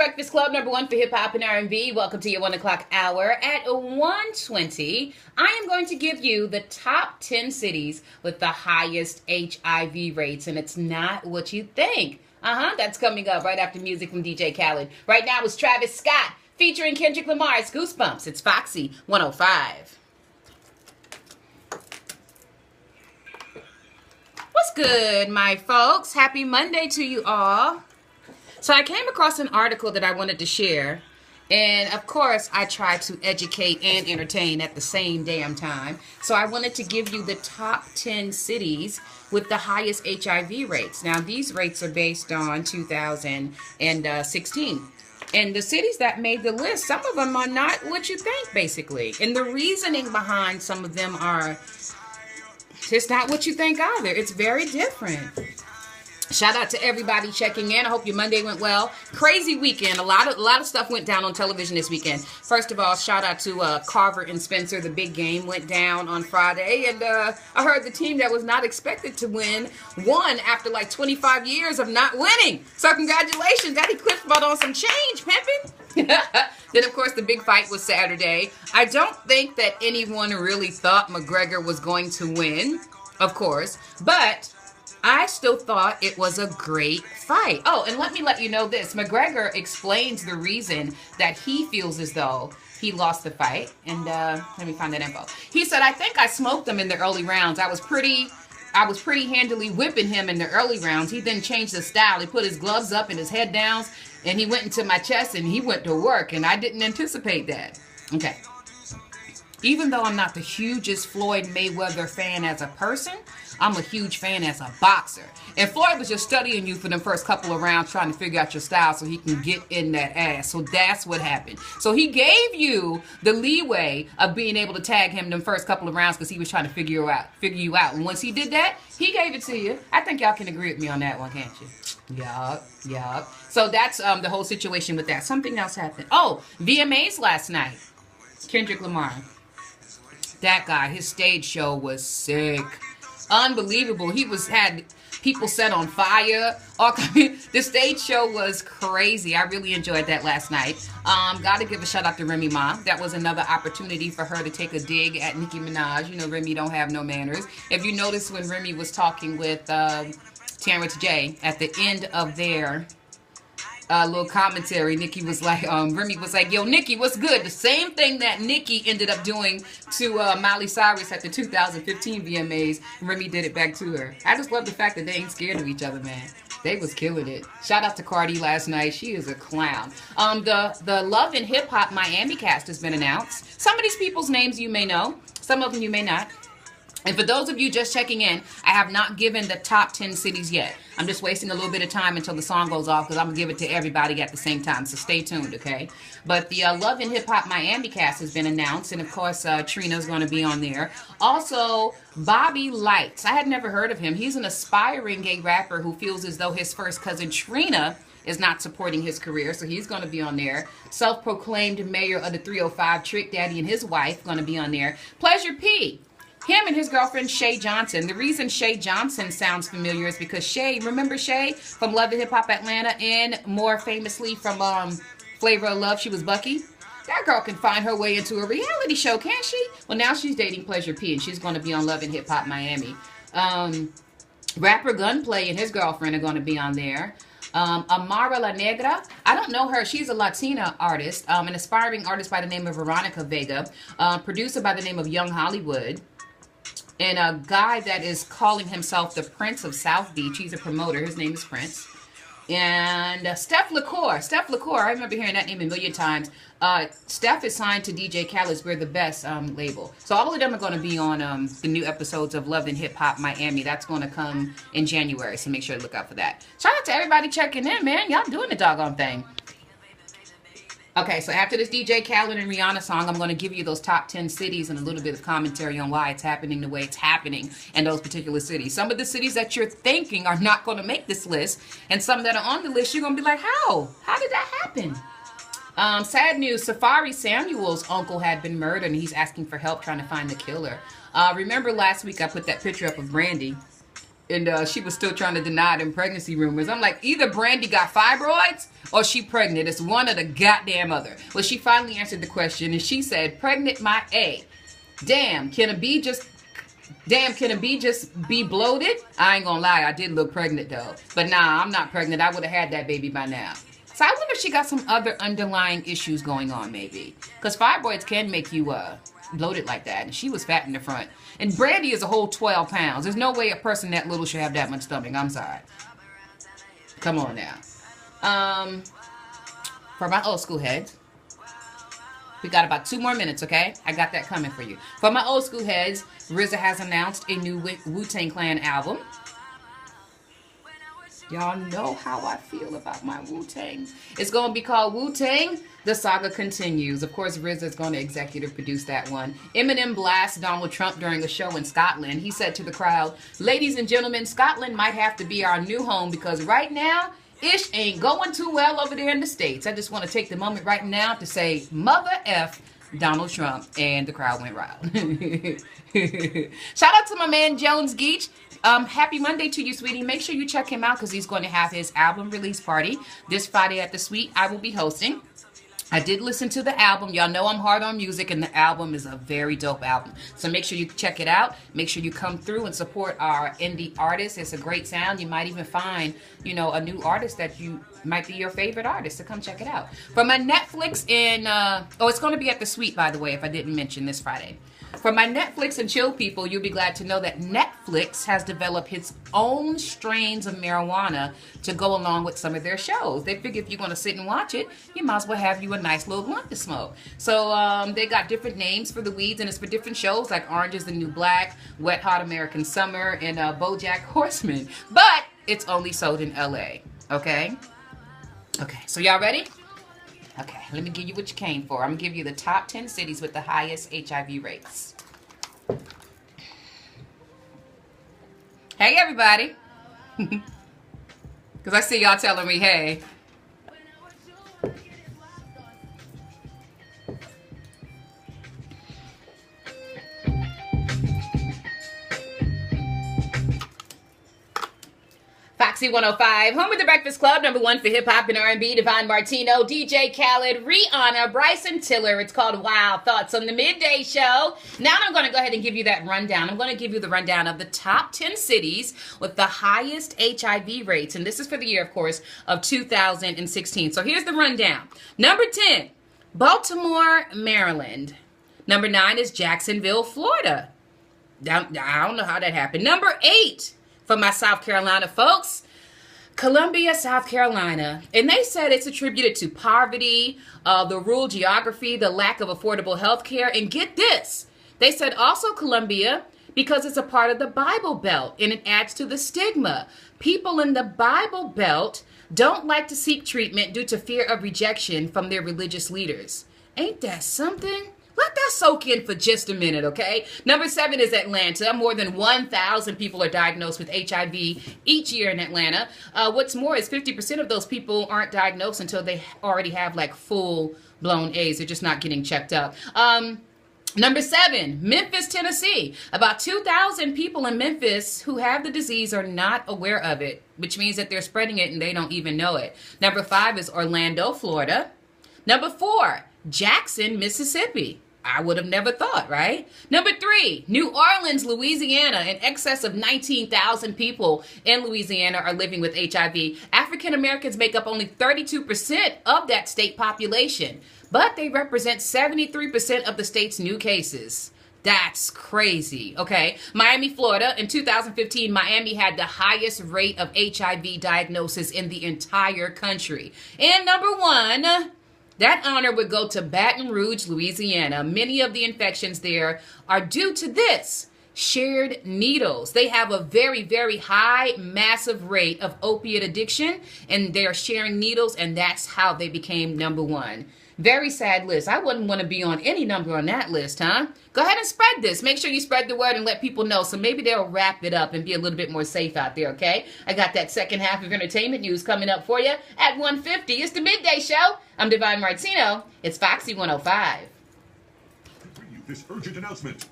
Breakfast Club, number one for hip hop and R&B. Welcome to your 1 o'clock hour. At 1:20, I am going to give you the top 10 cities with the highest HIV rates, and it's not what you think. That's coming up right after music from DJ Khaled. Right now it's Travis Scott featuring Kendrick Lamar's Goosebumps. It's Foxie 105. What's good, my folks? Happy Monday to you all. So I came across an article that I wanted to share, and of course I try to educate and entertain at the same damn time. So I wanted to give you the top 10 cities with the highest HIV rates. Now these rates are based on 2016. And the cities that made the list, some of them are not what you think, basically. And the reasoning behind some of them are just not what you think either. It's very different. Shout out to everybody checking in. I hope your Monday went well. Crazy weekend. A lot of stuff went down on television this weekend. First of all, shout out to Carver and Spencer. The big game went down on Friday. And I heard the team that was not expected to won after like 25 years of not winning. So congratulations. Got Eclipse brought on some change, pimping. Then, of course, the big fight was Saturday. I don't think that anyone really thought McGregor was going to win, of course. But I still thought it was a great fight. Oh, and let me let you know this. McGregor explains the reason that he feels as though he lost the fight. And let me find that info. He said, I think I smoked him in the early rounds. I was pretty handily whipping him in the early rounds. He then changed the style. He put his gloves up and his head down, and he went into my chest, and he went to work, and I didn't anticipate that. Okay. Even though I'm not the hugest Floyd Mayweather fan as a person, I'm a huge fan as a boxer. And Floyd was just studying you for the first couple of rounds, trying to figure out your style so he can get in that ass. So that's what happened. So he gave you the leeway of being able to tag him the first couple of rounds because he was trying to figure you out. And once he did that, he gave it to you. I think y'all can agree with me on that one, can't you? Yup. So that's the whole situation with that. Something else happened. Oh, VMAs last night. Kendrick Lamar. That guy, his stage show was sick. Unbelievable. He had people set on fire. The stage show was crazy. I really enjoyed that last night. Gotta give a shout out to Remy Ma. That was another opportunity for her to take a dig at Nicki Minaj. You know, Remy don't have no manners. If you notice when Remy was talking with Terrence J at the end of their little commentary, Nicki was like, Remy was like, yo, Nicki, what's good? The same thing that Nicki ended up doing to Miley Cyrus at the 2015 VMAs, Remy did it back to her. I just love the fact that they ain't scared of each other, man. They was killing it. Shout out to Cardi last night. She is a clown. The Love and Hip Hop Miami cast has been announced. Some of these people's names you may know. Some of them you may not. And for those of you just checking in, I have not given the top 10 cities yet. I'm just wasting a little bit of time until the song goes off because I'm going to give it to everybody at the same time. So stay tuned, okay? But the Love and Hip Hop Miami cast has been announced. And, of course, Trina's going to be on there. Also, Bobby Lights. I had never heard of him. He's an aspiring gay rapper who feels as though his first cousin Trina is not supporting his career. So he's going to be on there. Self-proclaimed mayor of the 305, Trick Daddy, and his wife going to be on there. Pleasure P. Him and his girlfriend, Shay Johnson. The reason Shay Johnson sounds familiar is because Shay, remember Shay from Love and Hip Hop Atlanta and more famously from Flavor of Love, she was Bucky? That girl can find her way into a reality show, can't she? Well, now she's dating Pleasure P, and she's going to be on Love and Hip Hop Miami. Rapper Gunplay and his girlfriend are going to be on there. Amara La Negra, I don't know her. She's a Latina artist, an aspiring artist by the name of Veronica Vega, producer by the name of Young Hollywood. And a guy that is calling himself the Prince of South Beach. He's a promoter. His name is Prince. And Steph LaCour. I remember hearing that name a million times. Steph is signed to DJ Khaled's We're the Best label. So all of them are going to be on the new episodes of Love and Hip Hop Miami. That's going to come in January. So make sure to look out for that. Shout out to everybody checking in, man. Y'all doing the doggone thing. Okay, so after this DJ Khaled and Rihanna song, I'm going to give you those top 10 cities and a little bit of commentary on why it's happening the way it's happening in those particular cities. Some of the cities that you're thinking are not going to make this list, and some that are on the list, you're going to be like, how? How did that happen? Sad news, Safari Samuel's uncle had been murdered, and he's asking for help trying to find the killer. Remember last week I put that picture up of Brandy. And she was still trying to deny them pregnancy rumors. I'm like, either Brandy got fibroids or she pregnant. It's one or the goddamn other. Well, she finally answered the question, and she said, pregnant my A. Damn, can a bee just be bloated? I ain't gonna lie, I did look pregnant though. But nah, I'm not pregnant. I would have had that baby by now. So I wonder if she got some other underlying issues going on maybe. Because fibroids can make you bloated like that. And she was fat in the front. And Brandy is a whole 12 pounds. There's no way a person that little should have that much stomach. I'm sorry. Come on now. For my old school heads, we got about 2 more minutes, okay? I got that coming for you. For my old school heads, RZA has announced a new Wu-Tang Clan album. Y'all know how I feel about my Wu-Tang. It's going to be called Wu-Tang, The Saga Continues. Of course, RZA is going to executive produce that one. Eminem blasts Donald Trump during a show in Scotland. He said to the crowd, ladies and gentlemen, Scotland might have to be our new home because right now, ish ain't going too well over there in the States. I just want to take the moment right now to say, mother F Donald Trump, and the crowd went wild. Shout out to my man Jones Geach. Happy Monday to you, sweetie. Make sure you check him out because he's going to have his album release party this Friday at the Suite. I will be hosting. I did listen to the album. Y'all know I'm hard on music, and the album is a very dope album. So make sure you check it out. Make sure you come through and support our indie artists. It's a great sound. You might even find, you know, a new artist that you might be your favorite artist. So come check it out. For my Netflix it's going to be at the Suite, by the way, if I didn't mention this Friday. For my Netflix and chill people, you'll be glad to know that Netflix has developed its own strains of marijuana to go along with some of their shows. They figure if you're going to sit and watch it, you might as well have you a nice little blunt to smoke. So they got different names for the weeds, and it's for different shows like Orange is the New Black, Wet Hot American Summer, and BoJack Horseman. But it's only sold in LA, okay? Okay, so y'all ready? Okay, let me give you what you came for. I'm going to give you the top 10 cities with the highest HIV rates. Hey, everybody. Because I see y'all telling me, hey. Foxie 105, home of the Breakfast Club, #1 for hip-hop and R&B, Divine Martino, DJ Khaled, Rihanna, Bryson Tiller. It's called Wild Thoughts on the Midday Show. Now I'm going to go ahead and give you that rundown. I'm going to give you the rundown of the top 10 cities with the highest HIV rates. And this is for the year, of course, of 2016. So here's the rundown. Number 10, Baltimore, Maryland. Number 9 is Jacksonville, Florida. I don't know how that happened. Number 8. For my South Carolina folks, Columbia, South Carolina. And they said it's attributed to poverty, the rural geography, the lack of affordable health care. And get this, they said also Columbia because it's a part of the Bible Belt and it adds to the stigma. People in the Bible Belt don't like to seek treatment due to fear of rejection from their religious leaders. Ain't that something? Let that soak in for just a minute, okay? Number 7 is Atlanta. More than 1,000 people are diagnosed with HIV each year in Atlanta. What's more is 50% of those people aren't diagnosed until they already have like full-blown AIDS. They're just not getting checked up. Number 7, Memphis, Tennessee. About 2,000 people in Memphis who have the disease are not aware of it, which means that they're spreading it and they don't even know it. Number 5 is Orlando, Florida. Number 4, Jackson, Mississippi. I would have never thought, right? Number 3, New Orleans, Louisiana. In excess of 19,000 people in Louisiana are living with HIV. African Americans make up only 32% of that state population, but they represent 73% of the state's new cases. That's crazy. Okay. Miami, Florida. In 2015, Miami had the highest rate of HIV diagnosis in the entire country. And number 1, that honor would go to Baton Rouge, Louisiana. Many of the infections there are due to this, shared needles. They have a very, very high, massive rate of opiate addiction, and they're sharing needles, and that's how they became number 1. Very sad list. I wouldn't want to be on any number on that list, huh? Go ahead and spread this. Make sure you spread the word and let people know. So maybe they'll wrap it up and be a little bit more safe out there, okay? I got that second half of entertainment news coming up for you at 1:50. It's the Midday Show. I'm Divine Martino. It's Foxie 105. This urgent announcement.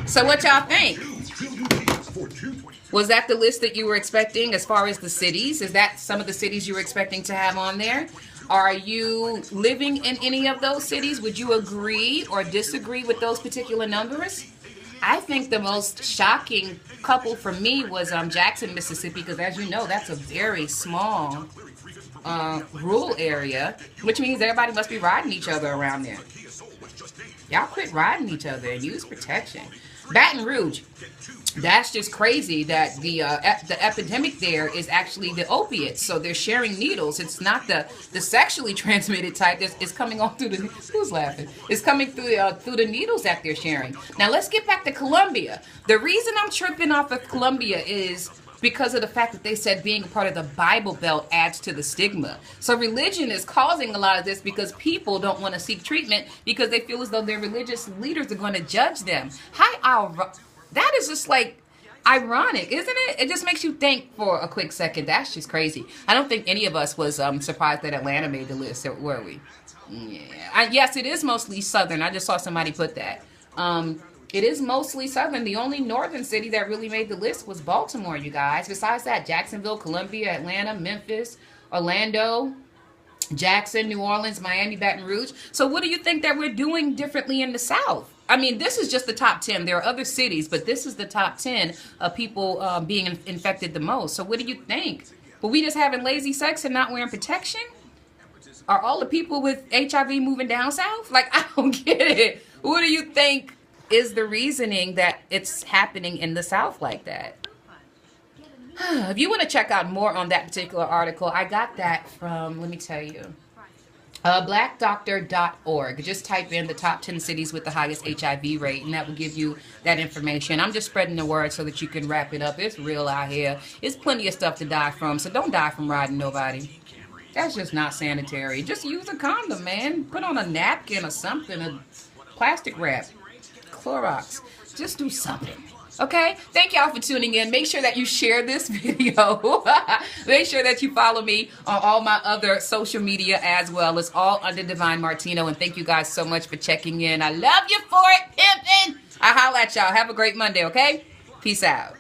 So what y'all think? For $2.22. Was that the list that you were expecting as far as the cities? Is that some of the cities you were expecting to have on there? Are you living in any of those cities? Would you agree or disagree with those particular numbers? I think the most shocking couple for me was Jackson, Mississippi, because as you know, that's a very small rural area, which means everybody must be riding each other around there. Y'all quit riding each other and use protection. Baton Rouge, that's just crazy that the epidemic there is actually the opiates. So they're sharing needles. It's not the sexually transmitted type. It's coming on through the, who's laughing? It's coming through the needles that they're sharing. Now let's get back to Colombia. The reason I'm tripping off of Colombia is because of the fact that they said being a part of the Bible Belt adds to the stigma. So religion is causing a lot of this because people don't want to seek treatment because they feel as though their religious leaders are going to judge them. That is just like ironic, isn't it? It just makes you think for a quick second. That's just crazy. I don't think any of us was surprised that Atlanta made the list, were we? Yeah. Yes, it is mostly Southern. I just saw somebody put that. It is mostly Southern. The only northern city that really made the list was Baltimore, you guys. Besides that, Jacksonville, Columbia, Atlanta, Memphis, Orlando, Jackson, New Orleans, Miami, Baton Rouge. So what do you think that we're doing differently in the South? I mean, this is just the top 10. There are other cities, but this is the top 10 of people being infected the most. So what do you think? Were we just having lazy sex and not wearing protection? Are all the people with HIV moving down south? Like, I don't get it. What do you think is the reasoning that it's happening in the South like that? If you want to check out more on that particular article, I got that from, let me tell you, blackdoctor.org. Just type in the top 10 cities with the highest HIV rate, and that will give you that information. I'm just spreading the word so that you can wrap it up. It's real out here. It's plenty of stuff to die from, so don't die from riding nobody. That's just not sanitary. Just use a condom, man. Put on a napkin or something, a plastic wrap, Clorox. Just do something. Okay, thank y'all for tuning in. Make sure that you share this video. Make sure that you follow me on all my other social media as well. It's all under Divine Martino. And thank you guys so much for checking in. I love you for it, pimpin'. I'll holla at y'all. Have a great Monday, okay? Peace out.